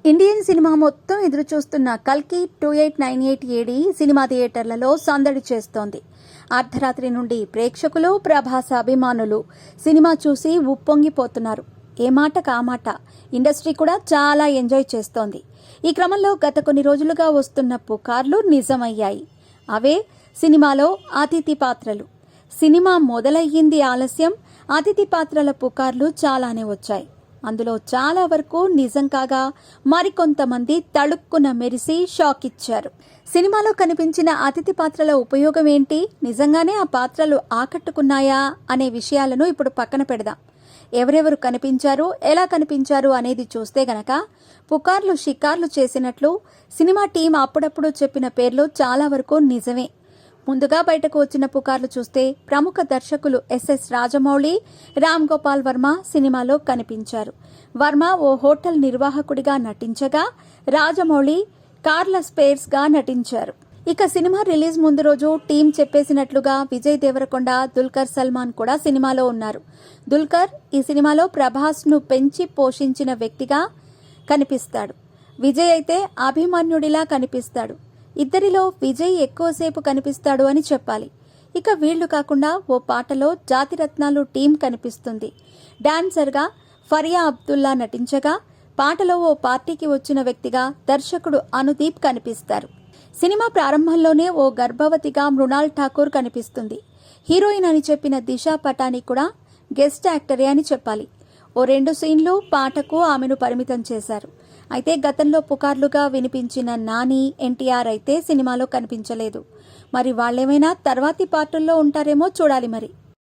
Indian cinema మొత్తం ఎదురు చూస్తున్న కల్కి 2898 ఏడి సినిమా థియేటర్లలో సందడి చేస్తోంది. అర్ధరాత్రి నుండి ప్రేక్షకులు, ప్రభాస్ అభిమానులు సినిమా చూసి ఉప్పొంగిపోతున్నారు. ఏ మాట కామాట ఇండస్ట్రీ కూడా చాలా ఎంజాయ్ చేస్తోంది. ఈ క్రమంలో గత కొన్ని రోజులుగా వస్తున్న పుకార్లు నిజమయ్యాయి. అవే సినిమాలో అతిథి పాత్రలు. సినిమా మొదలయ్యింది ఆలస్యం, అతిథి పాత్రల పుకార్లు చాలానే వచ్చాయి. అందులో చాలా వరకు నిజం కాగా మరికొంతమంది తళుక్కున మెరిసి షాక్ ఇచ్చారు. సినిమాలో కనిపించిన అతిథి పాత్రల ఉపయోగం ఏంటి, నిజంగానే ఆ పాత్రలు ఆకట్టుకున్నాయా అనే విషయాలను ఇప్పుడు పక్కన పెడదాం. ఎవరెవరు కనిపించారు, ఎలా కనిపించారు అనేది చూస్తే గనక పుకార్లు షికార్లు చేసినట్లు సినిమా టీం అప్పుడప్పుడు చెప్పిన పేర్లు చాలా వరకు నిజమే. ముందుగా బయటకు వచ్చిన పుకార్లు చూస్తే ప్రముఖ దర్శకులు ఎస్ఎస్ రాజమౌళి, రామ్ గోపాల్ వర్మ సినిమాలో కనిపించారు. వర్మ ఓ హోటల్ నిర్వాహకుడిగా నటించగా రాజమౌళి కార్ల స్పేర్స్గా నటించారు. ఇక సినిమా రిలీజ్ ముందు రోజు టీం చెప్పేసినట్లుగా విజయ్ దేవరకొండ, దుల్కర్ సల్మాన్ కూడా సినిమాలో ఉన్నారు. దుల్కర్ ఈ సినిమాలో ప్రభాస్ను పెంచి పోషించిన వ్యక్తిగా కనిపిస్తాడు. విజయ్ అయితే అభిమన్యుడిలా కనిపిస్తాడు. ఇద్దరిలో విజయ్ ఎక్కువసేపు కనిపిస్తాడు అని చెప్పాలి. ఇక వీళ్లు కాకుండా ఓ పాటలో జాతిరత్నాలు టీం కనిపిస్తుంది. డాన్సర్గా ఫరియా అబ్దుల్లా నటించగా పాటలో ఓ పార్టీకి వచ్చిన వ్యక్తిగా దర్శకుడు అనుదీప్ కనిపిస్తారు. సినిమా ప్రారంభంలోనే ఓ గర్భవతిగా మృణాల్ ఠాకూర్ కనిపిస్తుంది. హీరోయిన్ అని చెప్పిన దిశా పటాని కూడా గెస్ట్ యాక్టరే అని చెప్పాలి. ఓ 2 సీన్లు పాటకు ఆమెను పరిమితం చేశారు. అయితే గతంలో పుకార్లుగా వినిపించిన నాని, ఎన్టీఆర్ అయితే సినిమాలో కనిపించలేదు. మరి వాళ్ళేమైనా తర్వాతి పార్టుల్లో ఉంటారేమో చూడాలి మరి.